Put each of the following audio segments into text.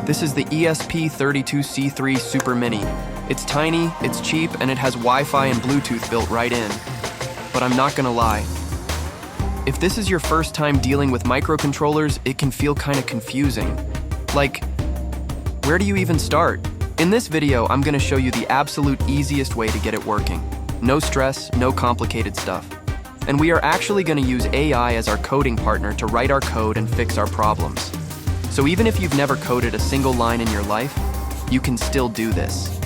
This is the ESP32-C3 Super Mini. It's tiny, it's cheap, and it has Wi-Fi and Bluetooth built right in. But I'm not gonna lie. If this is your first time dealing with microcontrollers, it can feel kinda confusing. Like, where do you even start? In this video, I'm gonna show you the absolute easiest way to get it working. No stress, no complicated stuff. And we are actually gonna use AI as our coding partner to write our code and fix our problems. So even if you've never coded a single line in your life, you can still do this.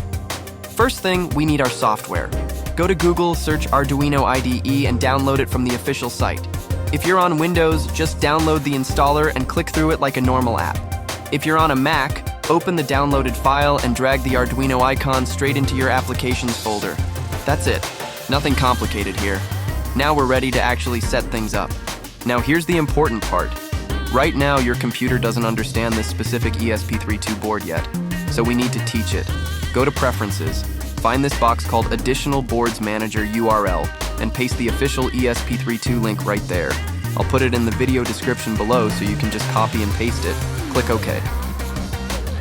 First thing, we need our software. Go to Google, search Arduino IDE, and download it from the official site. If you're on Windows, just download the installer and click through it like a normal app. If you're on a Mac, open the downloaded file and drag the Arduino icon straight into your applications folder. That's it. Nothing complicated here. Now we're ready to actually set things up. Now here's the important part. Right now, your computer doesn't understand this specific ESP32 board yet, so we need to teach it. Go to Preferences, find this box called Additional Boards Manager URL, and paste the official ESP32 link right there. I'll put it in the video description below so you can just copy and paste it. Click OK.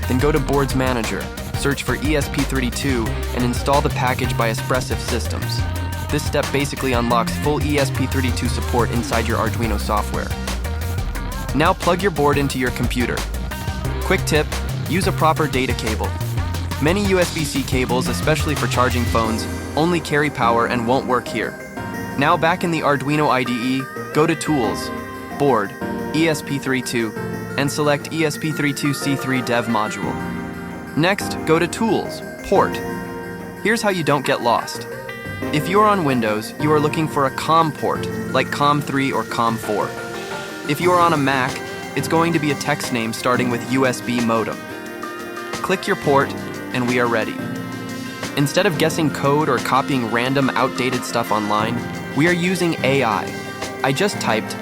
Then go to Boards Manager, search for ESP32, and install the package by Espressif Systems. This step basically unlocks full ESP32 support inside your Arduino software. Now plug your board into your computer. Quick tip, use a proper data cable. Many USB-C cables, especially for charging phones, only carry power and won't work here. Now back in the Arduino IDE, go to Tools, Board, ESP32, and select ESP32-C3 Dev Module. Next, go to Tools, Port. Here's how you don't get lost. If you're on Windows, you are looking for a COM port, like COM3 or COM4. If you are on a Mac, it's going to be a text name starting with USB modem. Click your port, and we are ready. Instead of guessing code or copying random outdated stuff online, we are using AI. I just typed,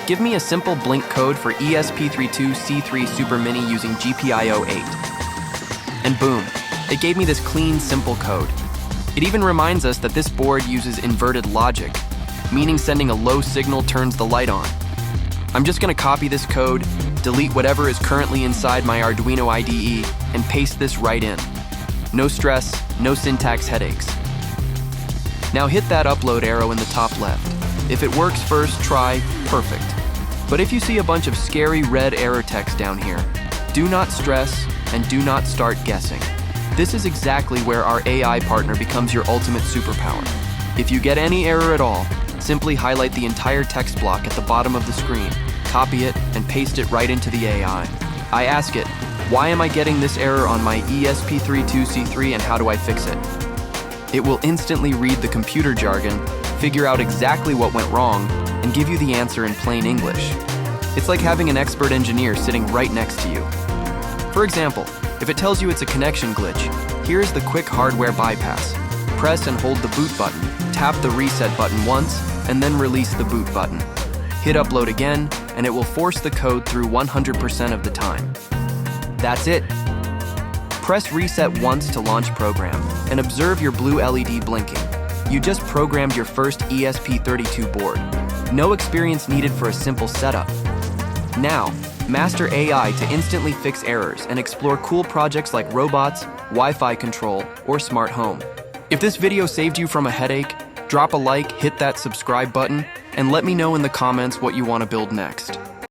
give me a simple blink code for ESP32-C3 Super Mini using GPIO 8. And boom, it gave me this clean, simple code. It even reminds us that this board uses inverted logic, meaning sending a low signal turns the light on. I'm just gonna copy this code, delete whatever is currently inside my Arduino IDE, and paste this right in. No stress, no syntax headaches. Now hit that upload arrow in the top left. If it works first try, perfect. But if you see a bunch of scary red error text down here, do not stress and do not start guessing. This is exactly where our AI partner becomes your ultimate superpower. If you get any error at all, simply highlight the entire text block at the bottom of the screen, copy it, and paste it right into the AI. I ask it, why am I getting this error on my ESP32-C3 and how do I fix it? It will instantly read the computer jargon, figure out exactly what went wrong, and give you the answer in plain English. It's like having an expert engineer sitting right next to you. For example, if it tells you it's a connection glitch, here's the quick hardware bypass. Press and hold the boot button, tap the reset button once, and then release the boot button. Hit upload again, and it will force the code through 100% of the time. That's it. Press reset once to launch program, and observe your blue LED blinking. You just programmed your first ESP32 board. No experience needed for a simple setup. Now, master AI to instantly fix errors and explore cool projects like robots, Wi-Fi control, or smart home. If this video saved you from a headache, drop a like, hit that subscribe button, and let me know in the comments what you want to build next.